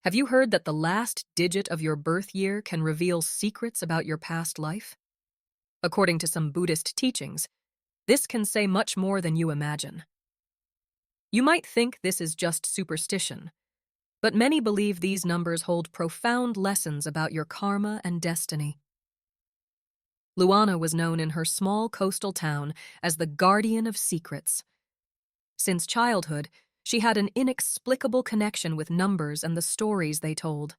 Have you heard that the last digit of your birth year can reveal secrets about your past life? According to some Buddhist teachings, this can say much more than you imagine. You might think this is just superstition, but many believe these numbers hold profound lessons about your karma and destiny. Luana was known in her small coastal town as the guardian of secrets. Since childhood, she had an inexplicable connection with numbers and the stories they told.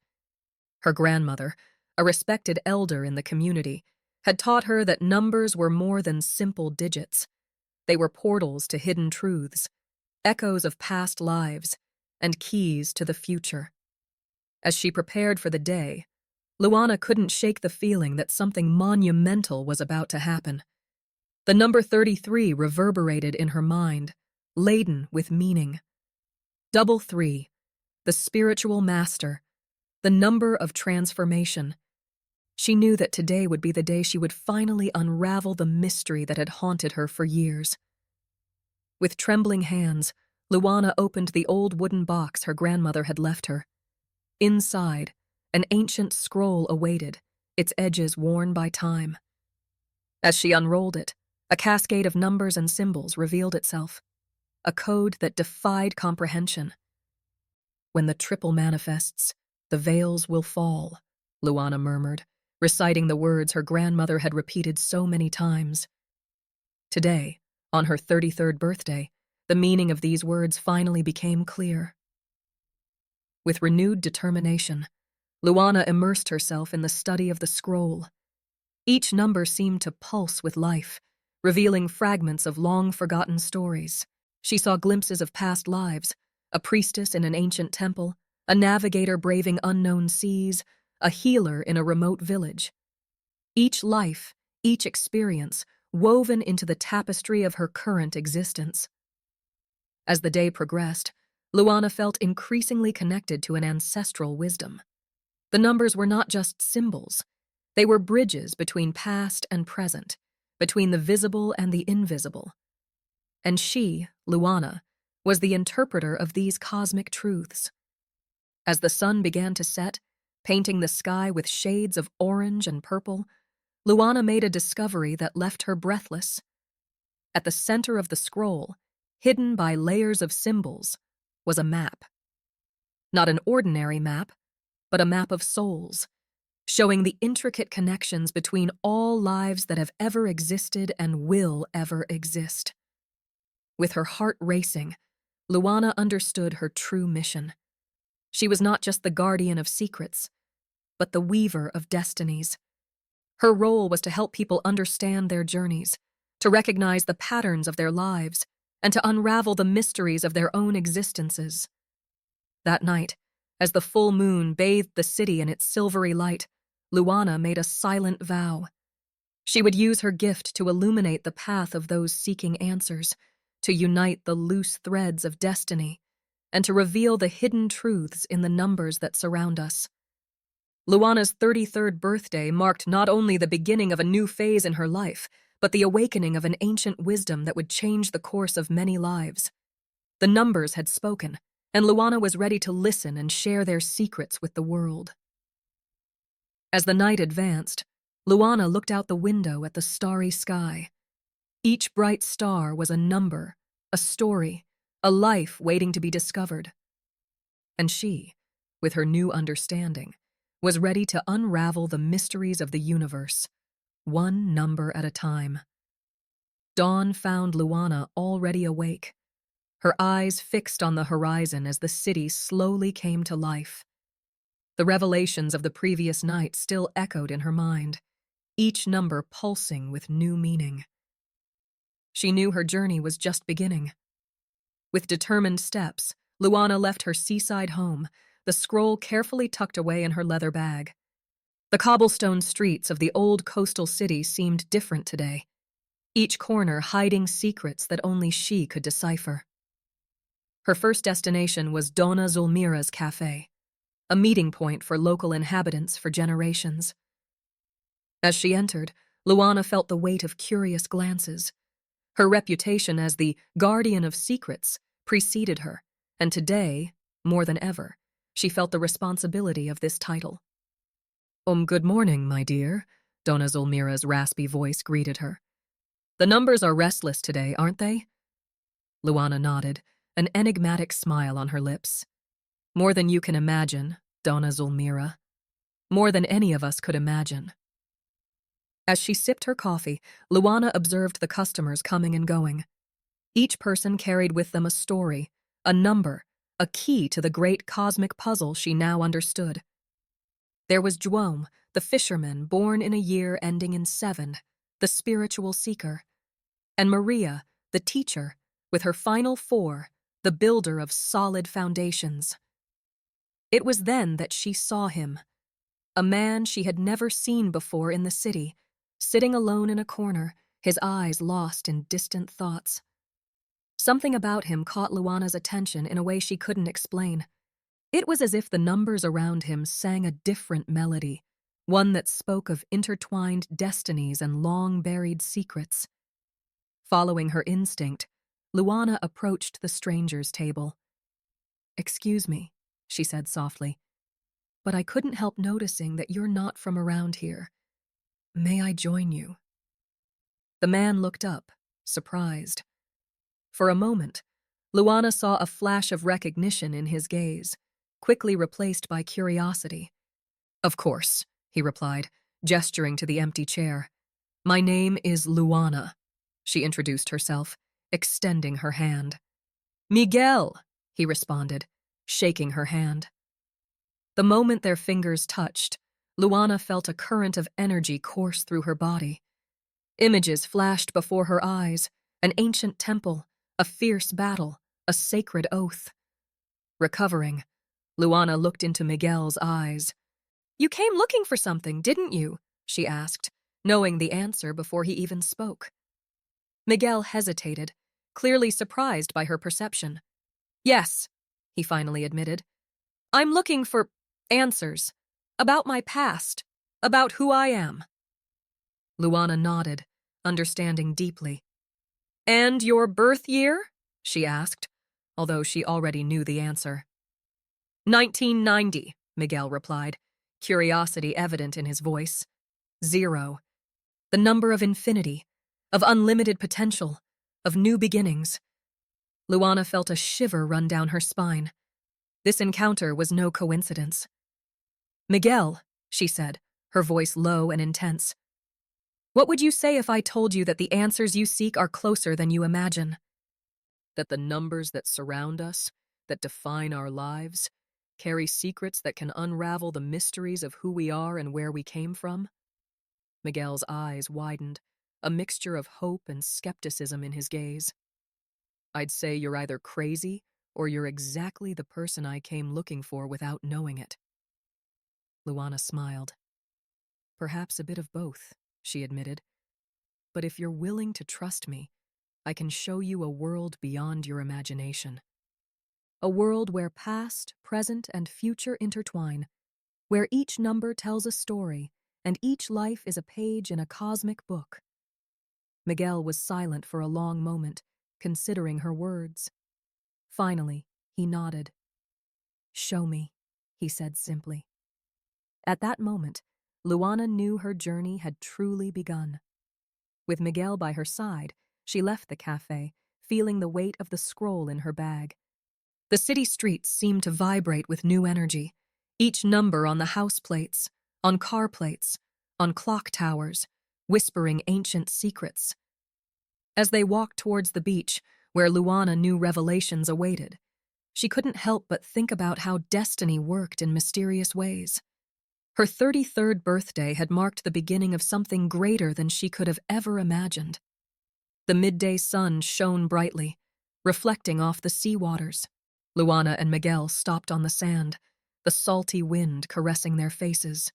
Her grandmother, a respected elder in the community, had taught her that numbers were more than simple digits. They were portals to hidden truths, echoes of past lives, and keys to the future. As she prepared for the day, Luana couldn't shake the feeling that something monumental was about to happen. The number 33 reverberated in her mind, laden with meaning. Double 3, the spiritual master, the number of transformation. She knew that today would be the day she would finally unravel the mystery that had haunted her for years. With trembling hands, Luana opened the old wooden box her grandmother had left her. Inside, an ancient scroll awaited, its edges worn by time. As she unrolled it, a cascade of numbers and symbols revealed itself, a code that defied comprehension. "When the triple manifests, the veils will fall," Luana murmured, reciting the words her grandmother had repeated so many times. Today, on her 33rd birthday, the meaning of these words finally became clear. With renewed determination, Luana immersed herself in the study of the scroll. Each number seemed to pulse with life, revealing fragments of long-forgotten stories. She saw glimpses of past lives, a priestess in an ancient temple, a navigator braving unknown seas, a healer in a remote village. Each life, each experience, woven into the tapestry of her current existence. As the day progressed, Luana felt increasingly connected to an ancestral wisdom. The numbers were not just symbols. They were bridges between past and present, between the visible and the invisible. And she, Luana, was the interpreter of these cosmic truths. As the sun began to set, painting the sky with shades of orange and purple, Luana made a discovery that left her breathless. At the center of the scroll, hidden by layers of symbols, was a map. Not an ordinary map, but a map of souls, showing the intricate connections between all lives that have ever existed and will ever exist. With her heart racing, Luana understood her true mission. She was not just the guardian of secrets, but the weaver of destinies. Her role was to help people understand their journeys, to recognize the patterns of their lives, and to unravel the mysteries of their own existences. That night, as the full moon bathed the city in its silvery light, Luana made a silent vow. She would use her gift to illuminate the path of those seeking answers, to unite the loose threads of destiny, and to reveal the hidden truths in the numbers that surround us. Luana's 33rd birthday marked not only the beginning of a new phase in her life, but the awakening of an ancient wisdom that would change the course of many lives. The numbers had spoken, and Luana was ready to listen and share their secrets with the world. As the night advanced, Luana looked out the window at the starry sky. Each bright star was a number, a story, a life waiting to be discovered. And she, with her new understanding, was ready to unravel the mysteries of the universe, one number at a time. Dawn found Luana already awake, her eyes fixed on the horizon as the city slowly came to life. The revelations of the previous night still echoed in her mind, each number pulsing with new meaning. She knew her journey was just beginning. With determined steps, Luana left her seaside home, the scroll carefully tucked away in her leather bag. The cobblestone streets of the old coastal city seemed different today, each corner hiding secrets that only she could decipher. Her first destination was Donna Zulmira's cafe, a meeting point for local inhabitants for generations. As she entered, Luana felt the weight of curious glances. Her reputation as the guardian of secrets preceded her, and today, more than ever, She felt the responsibility of this title. Good morning, my dear," Donna Zulmira's raspy voice greeted her. "The numbers are restless today, aren't they?" Luana nodded, an enigmatic smile on her lips. "More than you can imagine, Donna Zulmira. More than any of us could imagine." As she sipped her coffee, Luana observed the customers coming and going. Each person carried with them a story, a number, a key to the great cosmic puzzle she now understood. There was Dwom, the fisherman born in a year ending in 7, the spiritual seeker, and Maria, the teacher, with her final 4, the builder of solid foundations. It was then that she saw him, a man she had never seen before in the city, sitting alone in a corner, his eyes lost in distant thoughts. Something about him caught Luana's attention in a way she couldn't explain. It was as if the numbers around him sang a different melody, one that spoke of intertwined destinies and long-buried secrets. Following her instinct, Luana approached the stranger's table. "Excuse me," she said softly, "but I couldn't help noticing that you're not from around here. May I join you?" The man looked up, surprised. For a moment, Luana saw a flash of recognition in his gaze, quickly replaced by curiosity. "Of course," he replied, gesturing to the empty chair. "My name is Luana," she introduced herself, extending her hand. "Miguel," he responded, shaking her hand. The moment their fingers touched, Luana felt a current of energy course through her body. Images flashed before her eyes, an ancient temple, a fierce battle, a sacred oath. Recovering, Luana looked into Miguel's eyes. "You came looking for something, didn't you?" she asked, knowing the answer before he even spoke. Miguel hesitated, clearly surprised by her perception. "Yes," he finally admitted. "I'm looking for answers. About my past. About who I am." Luana nodded, understanding deeply. "And your birth year?" she asked, although she already knew the answer. 1990, Miguel replied, curiosity evident in his voice. 0. The number of infinity, of unlimited potential, of new beginnings. Luana felt a shiver run down her spine. This encounter was no coincidence. "Miguel," she said, her voice low and intense, "what would you say if I told you that the answers you seek are closer than you imagine? That the numbers that surround us, that define our lives, carry secrets that can unravel the mysteries of who we are and where we came from?" Miguel's eyes widened, a mixture of hope and skepticism in his gaze. "I'd say you're either crazy or you're exactly the person I came looking for without knowing it." Luana smiled. "Perhaps a bit of both," she admitted. "But if you're willing to trust me, I can show you a world beyond your imagination. A world where past, present, and future intertwine, where each number tells a story and each life is a page in a cosmic book." Miguel was silent for a long moment, considering her words. Finally, he nodded. "Show me," he said simply. At that moment, Luana knew her journey had truly begun. With Miguel by her side, she left the cafe, feeling the weight of the scroll in her bag. The city streets seemed to vibrate with new energy, each number on the house plates, on car plates, on clock towers, whispering ancient secrets. As they walked towards the beach, where Luana knew revelations awaited, she couldn't help but think about how destiny worked in mysterious ways. Her 33rd birthday had marked the beginning of something greater than she could have ever imagined. The midday sun shone brightly, reflecting off the sea waters. Luana and Miguel stopped on the sand, the salty wind caressing their faces.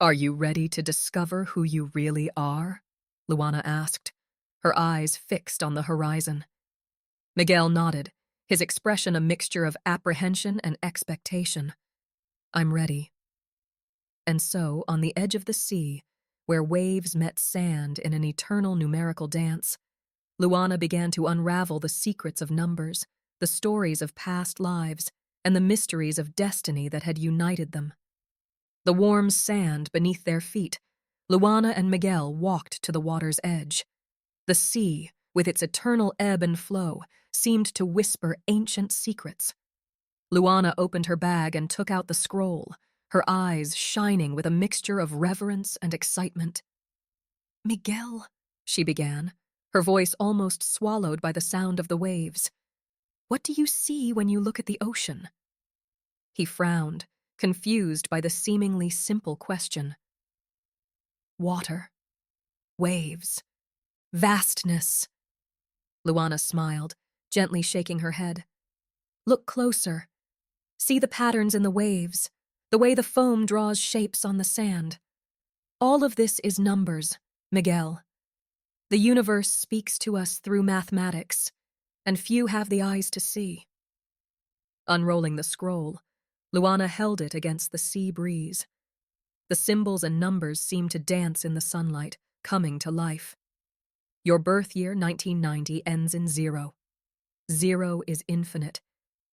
"Are you ready to discover who you really are?" Luana asked, her eyes fixed on the horizon. Miguel nodded, his expression a mixture of apprehension and expectation. "I'm ready." And so, on the edge of the sea, where waves met sand in an eternal numerical dance, Luana began to unravel the secrets of numbers, the stories of past lives, and the mysteries of destiny that had united them. The warm sand beneath their feet, Luana and Miguel walked to the water's edge. The sea, with its eternal ebb and flow, seemed to whisper ancient secrets. Luana opened her bag and took out the scroll, her eyes shining with a mixture of reverence and excitement. "Miguel," she began, her voice almost swallowed by the sound of the waves. "What do you see when you look at the ocean?" He frowned, confused by the seemingly simple question. "Water. Waves. Vastness." Luana smiled, gently shaking her head. "Look closer. See the patterns in the waves, the way the foam draws shapes on the sand. All of this is numbers, Miguel. The universe speaks to us through mathematics, and few have the eyes to see." Unrolling the scroll, Luana held it against the sea breeze. The symbols and numbers seemed to dance in the sunlight, coming to life. Your birth year, 1990, ends in 0. 0 is infinite.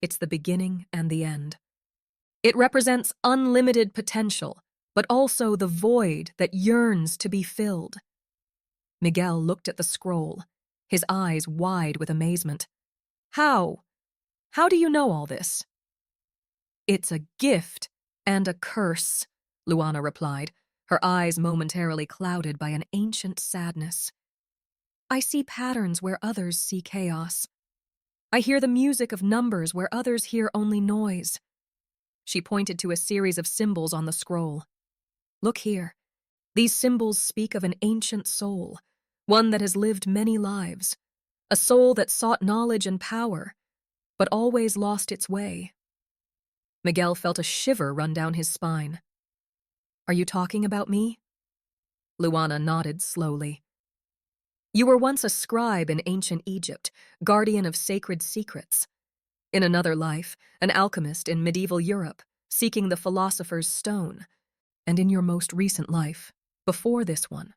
It's the beginning and the end. It represents unlimited potential, but also the void that yearns to be filled. Miguel looked at the scroll, his eyes wide with amazement. How? How do you know all this?" "It's a gift and a curse," Luana replied, her eyes momentarily clouded by an ancient sadness. "I see patterns where others see chaos. I hear the music of numbers where others hear only noise." She pointed to a series of symbols on the scroll. "Look here. These symbols speak of an ancient soul, one that has lived many lives, a soul that sought knowledge and power, but always lost its way." Miguel felt a shiver run down his spine. "Are you talking about me?" Luana nodded slowly. "You were once a scribe in ancient Egypt, guardian of sacred secrets. In another life, an alchemist in medieval Europe, seeking the philosopher's stone. And in your most recent life, before this one,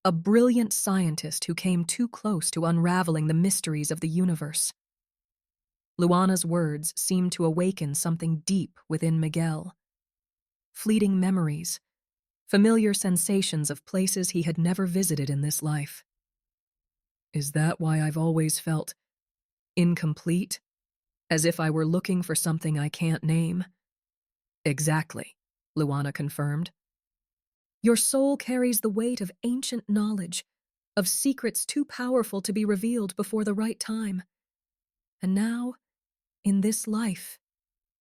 a brilliant scientist who came too close to unraveling the mysteries of the universe." Luana's words seemed to awaken something deep within Miguel. Fleeting memories, familiar sensations of places he had never visited in this life. "Is that why I've always felt incomplete? As if I were looking for something I can't name?" "Exactly," Luana confirmed. "Your soul carries the weight of ancient knowledge, of secrets too powerful to be revealed before the right time. And now, in this life,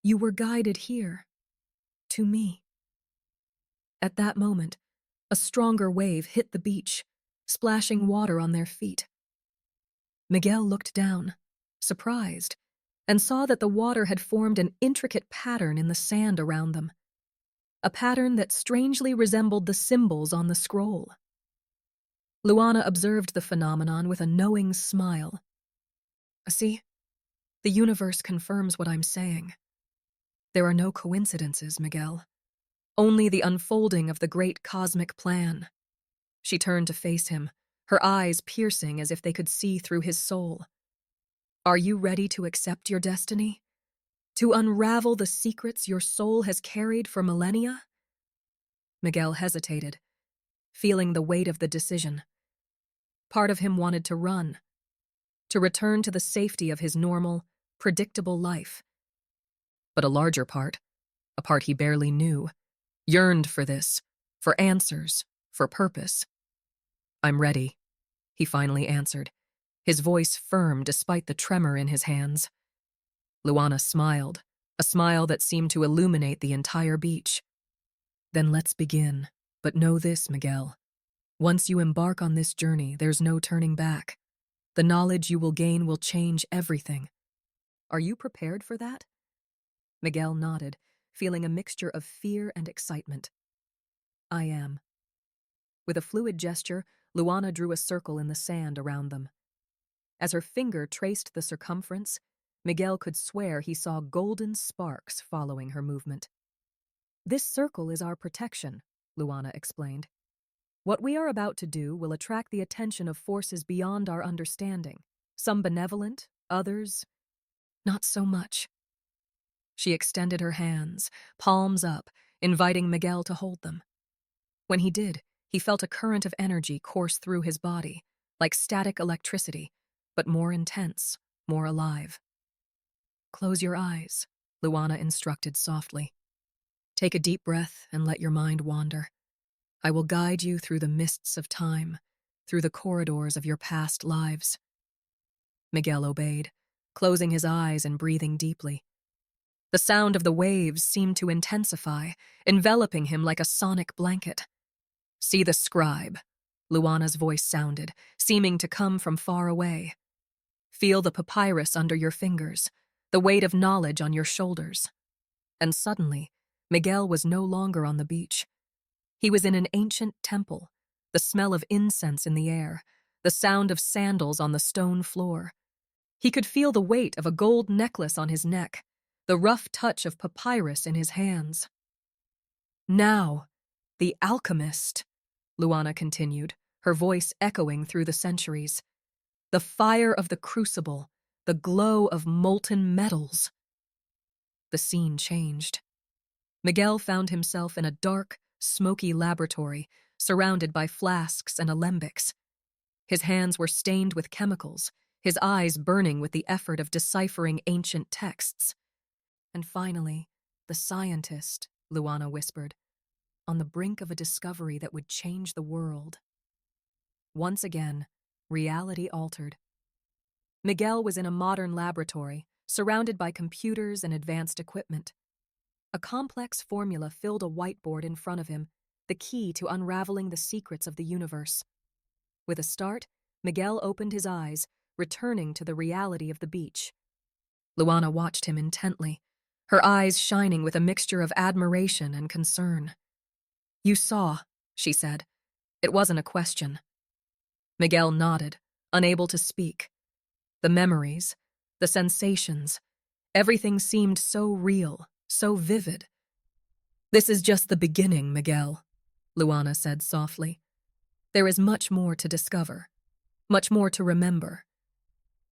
you were guided here, to me." At that moment, a stronger wave hit the beach, splashing water on their feet. Miguel looked down, surprised, and saw that the water had formed an intricate pattern in the sand around them, a pattern that strangely resembled the symbols on the scroll. Luana observed the phenomenon with a knowing smile. "See, the universe confirms what I'm saying. There are no coincidences, Miguel. Only the unfolding of the great cosmic plan." She turned to face him, her eyes piercing as if they could see through his soul. "Are you ready to accept your destiny? To unravel the secrets your soul has carried for millennia?" Miguel hesitated, feeling the weight of the decision. Part of him wanted to run, to return to the safety of his normal, predictable life. But a larger part, a part he barely knew, yearned for this, for answers, for purpose. "I'm ready," he finally answered, his voice firm despite the tremor in his hands. Luana smiled, a smile that seemed to illuminate the entire beach. "Then let's begin. But know this, Miguel. Once you embark on this journey, there's no turning back. The knowledge you will gain will change everything. Are you prepared for that?" Miguel nodded, feeling a mixture of fear and excitement. "I am." With a fluid gesture, Luana drew a circle in the sand around them. As her finger traced the circumference, Miguel could swear he saw golden sparks following her movement. "This circle is our protection," Luana explained. "What we are about to do will attract the attention of forces beyond our understanding, some benevolent, others not so much." She extended her hands, palms up, inviting Miguel to hold them. When he did, he felt a current of energy course through his body, like static electricity, but more intense, more alive. Close your eyes, Luana instructed softly. Take a deep breath and let your mind wander. I will guide you through the mists of time, through the corridors of your past lives. Miguel obeyed, closing his eyes and breathing deeply. The sound of the waves seemed to intensify, enveloping him like a sonic blanket. See the scribe, Luana's voice sounded, seeming to come from far away. Feel the papyrus under your fingers, the weight of knowledge on your shoulders. And suddenly, Miguel was no longer on the beach. He was in an ancient temple, the smell of incense in the air, the sound of sandals on the stone floor. He could feel the weight of a gold necklace on his neck, the rough touch of papyrus in his hands. Now, the alchemist, Luana continued, her voice echoing through the centuries. The fire of the crucible, the glow of molten metals. The scene changed. Miguel found himself in a dark, smoky laboratory, surrounded by flasks and alembics. His hands were stained with chemicals, his eyes burning with the effort of deciphering ancient texts. And finally, the scientist, Luana whispered, on the brink of a discovery that would change the world. Once again, reality altered. Miguel was in a modern laboratory, surrounded by computers and advanced equipment. A complex formula filled a whiteboard in front of him, the key to unraveling the secrets of the universe. With a start, Miguel opened his eyes, returning to the reality of the beach. Luana watched him intently, her eyes shining with a mixture of admiration and concern. You saw, she said. It wasn't a question. Miguel nodded, unable to speak. The memories, the sensations, everything seemed so real, so vivid. This is just the beginning, Miguel, Luana said softly. There is much more to discover, much more to remember.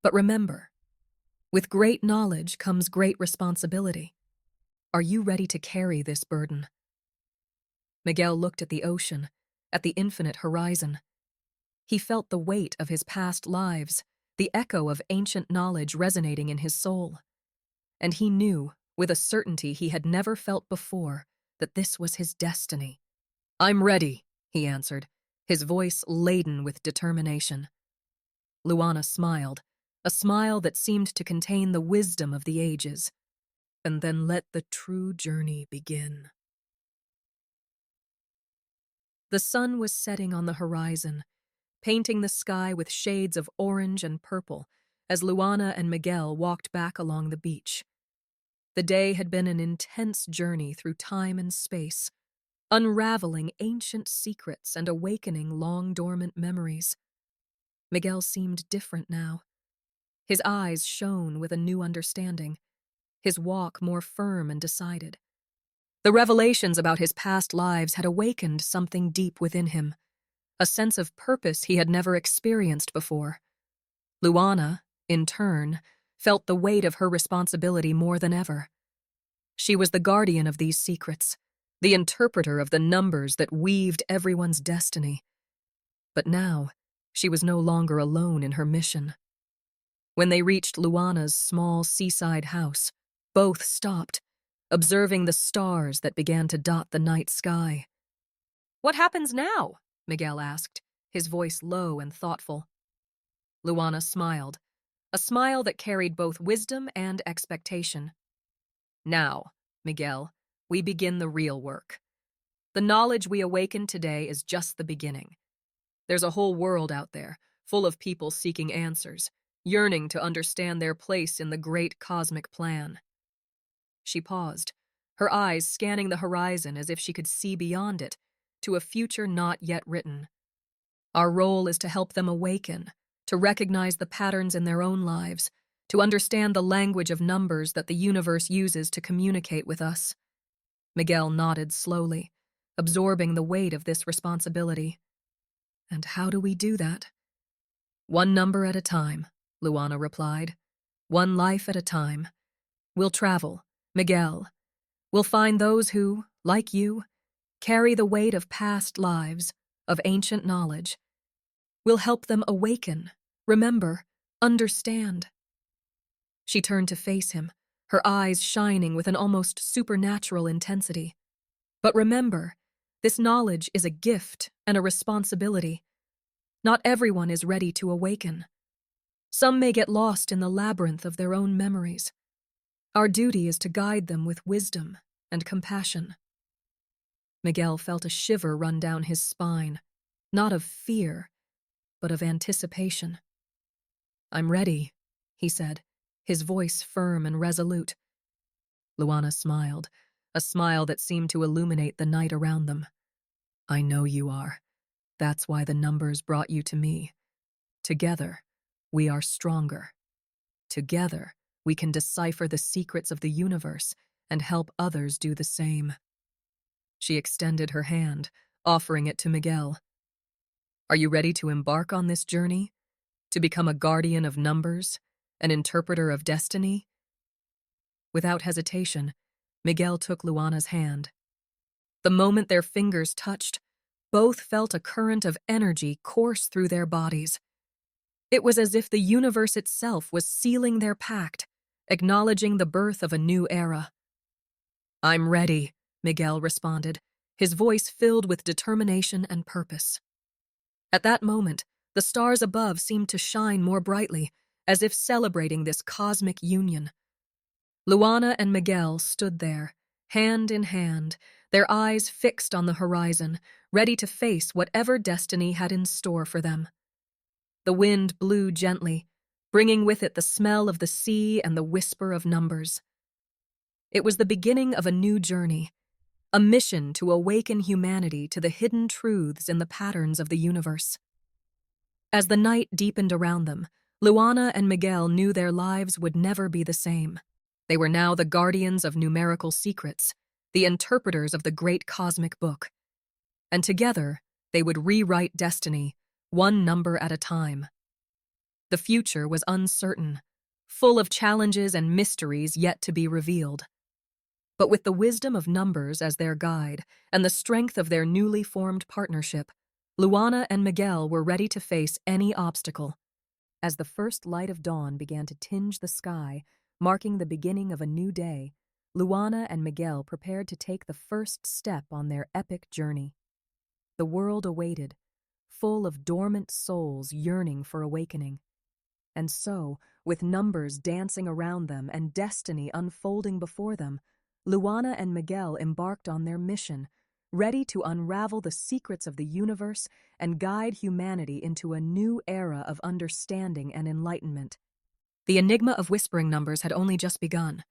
But remember, with great knowledge comes great responsibility. Are you ready to carry this burden? Miguel looked at the ocean, at the infinite horizon. He felt the weight of his past lives, the echo of ancient knowledge resonating in his soul. And he knew, with a certainty he had never felt before, that this was his destiny. I'm ready, he answered, his voice laden with determination. Luana smiled, a smile that seemed to contain the wisdom of the ages. And then let the true journey begin. The sun was setting on the horizon, painting the sky with shades of orange and purple as Luana and Miguel walked back along the beach. The day had been an intense journey through time and space, unraveling ancient secrets and awakening long-dormant memories. Miguel seemed different now. His eyes shone with a new understanding, his walk more firm and decided. The revelations about his past lives had awakened something deep within him, a sense of purpose he had never experienced before. Luana, in turn, felt the weight of her responsibility more than ever. She was the guardian of these secrets, the interpreter of the numbers that weaved everyone's destiny. But now, she was no longer alone in her mission. When they reached Luana's small seaside house, both stopped, observing the stars that began to dot the night sky. What happens now? Miguel asked, his voice low and thoughtful. Luana smiled, a smile that carried both wisdom and expectation. Now, Miguel, we begin the real work. The knowledge we awaken today is just the beginning. There's a whole world out there, full of people seeking answers, yearning to understand their place in the great cosmic plan. She paused, her eyes scanning the horizon as if she could see beyond it, to a future not yet written. Our role is to help them awaken, to recognize the patterns in their own lives, to understand the language of numbers that the universe uses to communicate with us. Miguel nodded slowly, absorbing the weight of this responsibility. And how do we do that? One number at a time, Luana replied. One life at a time. We'll travel, Miguel will find those who, like you, carry the weight of past lives, of ancient knowledge. Will help them awaken, remember, understand. She turned to face him, her eyes shining with an almost supernatural intensity. But remember, this knowledge is a gift and a responsibility. Not everyone is ready to awaken. Some may get lost in the labyrinth of their own memories. Our duty is to guide them with wisdom and compassion. Miguel felt a shiver run down his spine, not of fear, but of anticipation. "I'm ready," he said, his voice firm and resolute. Luana smiled, a smile that seemed to illuminate the night around them. "I know you are. That's why the numbers brought you to me. Together, we are stronger. Together, we can decipher the secrets of the universe and help others do the same." She extended her hand, offering it to Miguel. "Are you ready to embark on this journey? To become a guardian of numbers, an interpreter of destiny?" Without hesitation, Miguel took Luana's hand. The moment their fingers touched, both felt a current of energy course through their bodies. It was as if the universe itself was sealing their pact, acknowledging the birth of a new era. "I'm ready," Miguel responded, his voice filled with determination and purpose. At that moment, the stars above seemed to shine more brightly, as if celebrating this cosmic union. Luana and Miguel stood there, hand in hand, their eyes fixed on the horizon, ready to face whatever destiny had in store for them. The wind blew gently, bringing with it the smell of the sea and the whisper of numbers. It was the beginning of a new journey, a mission to awaken humanity to the hidden truths in the patterns of the universe. As the night deepened around them, Luana and Miguel knew their lives would never be the same. They were now the guardians of numerical secrets, the interpreters of the great cosmic book. And together, they would rewrite destiny, one number at a time. The future was uncertain, full of challenges and mysteries yet to be revealed. But with the wisdom of numbers as their guide and the strength of their newly formed partnership, Luana and Miguel were ready to face any obstacle. As the first light of dawn began to tinge the sky, marking the beginning of a new day, Luana and Miguel prepared to take the first step on their epic journey. The world awaited, full of dormant souls yearning for awakening. And so, with numbers dancing around them and destiny unfolding before them, Luana and Miguel embarked on their mission, ready to unravel the secrets of the universe and guide humanity into a new era of understanding and enlightenment. The enigma of whispering numbers had only just begun.